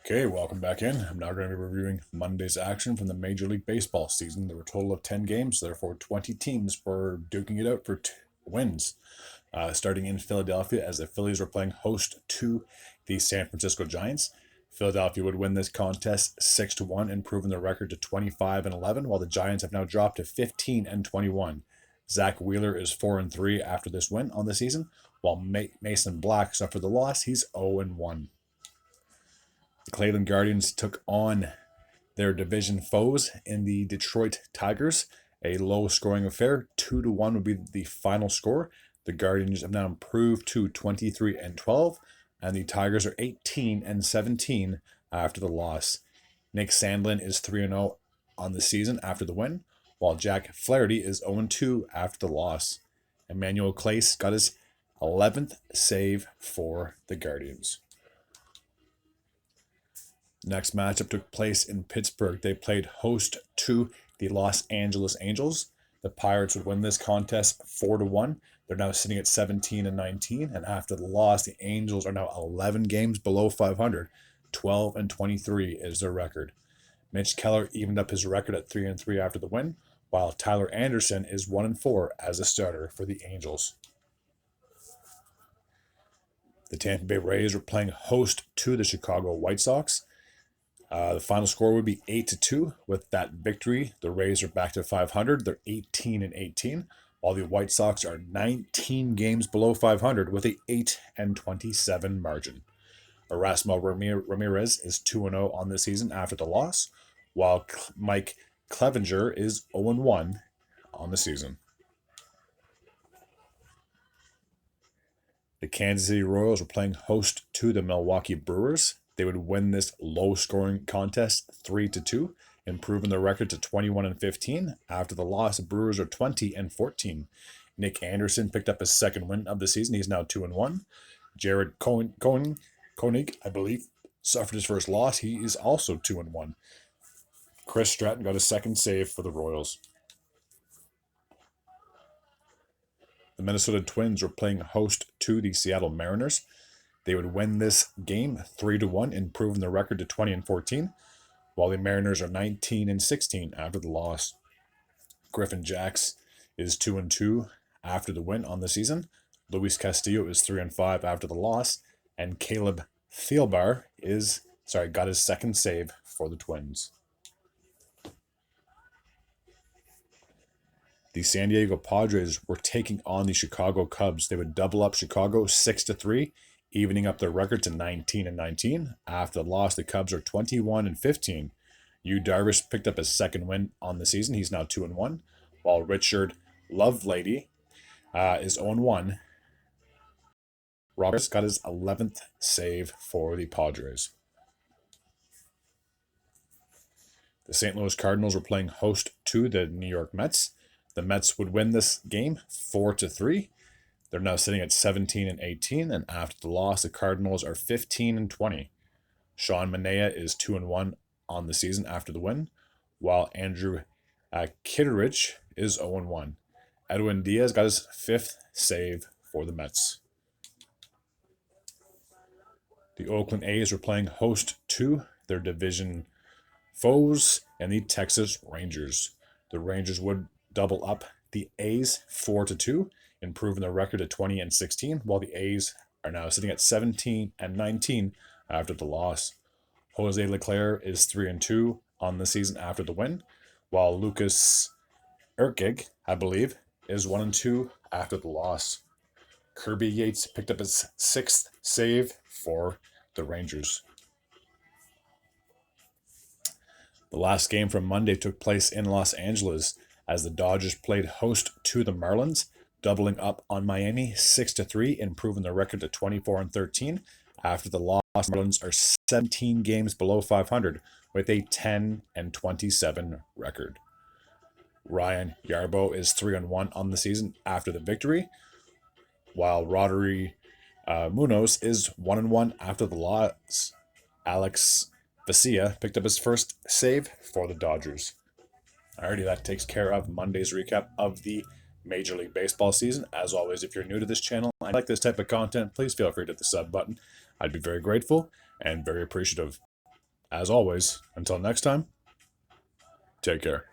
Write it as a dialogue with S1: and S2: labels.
S1: Okay, welcome back in. I'm now going to be reviewing Monday's action from the Major League Baseball season. There were a total of 10 games, therefore 20 teams were duking it out for wins. Starting in Philadelphia, as the Phillies were playing host to the San Francisco Giants. Philadelphia would win this contest 6-1, improving their record to 25-11, while the Giants have now dropped to 15-21. Zach Wheeler is 4-3 after this win on the season, while Mason Black suffered the loss. He's 0-1. The Cleveland Guardians took on their division foes in the Detroit Tigers. A low-scoring affair, 2-1 would be the final score. The Guardians have now improved to 23-12, and the Tigers are 18-17 after the loss. Nick Sandlin is 3-0 on the season after the win, while Jack Flaherty is 0-2 after the loss. Emmanuel Clace got his 11th save for the Guardians. Next matchup took place in Pittsburgh. They played host to the Los Angeles Angels. The Pirates would win this contest 4-1. They're now sitting at 17-19, and after the loss, the Angels are now 11 games below 500. 12-23 is their record. Mitch Keller evened up his record at 3-3 after the win, while Tyler Anderson is 1-4 as a starter for the Angels. The Tampa Bay Rays were playing host to the Chicago White Sox. The final score would be 8-2. With that victory, the Rays are back to 500. They're 18-18, while the White Sox are 19 games below 500 with a 8-27 margin. Erasmo Ramirez is 2-0 on the season after the loss, while Mike Clevenger is 0-1 on the season. The Kansas City Royals were playing host to the Milwaukee Brewers. They would win this low-scoring contest 3-2, improving their record to 21-15. After the loss, the Brewers are 20-14. Nick Anderson picked up his second win of the season. He's now 2-1. Jared Koenig, I believe, suffered his first loss. He is also 2-1. Chris Stratton got his second save for the Royals. The Minnesota Twins were playing host to the Seattle Mariners. They would win this game 3-1, improving their record to 20-14, while the Mariners are 19-16 after the loss. Griffin Jax is 2-2 after the win on the season. Luis Castillo is 3-5 after the loss, and Caleb Thielbar got his second save for the Twins. The San Diego Padres were taking on the Chicago Cubs. They would double up Chicago 6-3, evening up their record to 19-19. After the loss, the Cubs are 21-15. Yu Darvish picked up his second win on the season. He's now 2-1, while Richard Lovelady is 0-1. Roberts got his 11th save for the Padres. The St. Louis Cardinals were playing host to the New York Mets. The Mets would win this game 4-3. They're now sitting at 17-18, and after the loss, the Cardinals are 15-20. Sean Manaea is 2-1 on the season after the win, while Andrew Kitteridge is 0-1. Edwin Diaz got his 5th save for the Mets. The Oakland A's were playing host to their division foes and the Texas Rangers. The Rangers would double up the A's 4-2, improving their record to 20-16, while the A's are now sitting at 17-19 after the loss. Jose Leclerc is 3-2 on the season after the win, while Lucas Erkig, I believe, is 1-2 after the loss. Kirby Yates picked up his 6th save for the Rangers. The last game from Monday took place in Los Angeles as the Dodgers played host to the Marlins, doubling up on Miami 6-3, improving their record to 24-13. After the loss, Marlins are 17 games below 500 with a 10-27 record. Ryan Yarbrough is 3-1 on the season after the victory, while Rodri Munoz is 1-1 after the loss. Alex Vesia picked up his first save for the Dodgers. Alrighty, that takes care of Monday's recap of the Major League Baseball season. As always, if you're new to this channel and like this type of content, please feel free to hit the sub button. I'd be very grateful and very appreciative. As always, until next time, take care.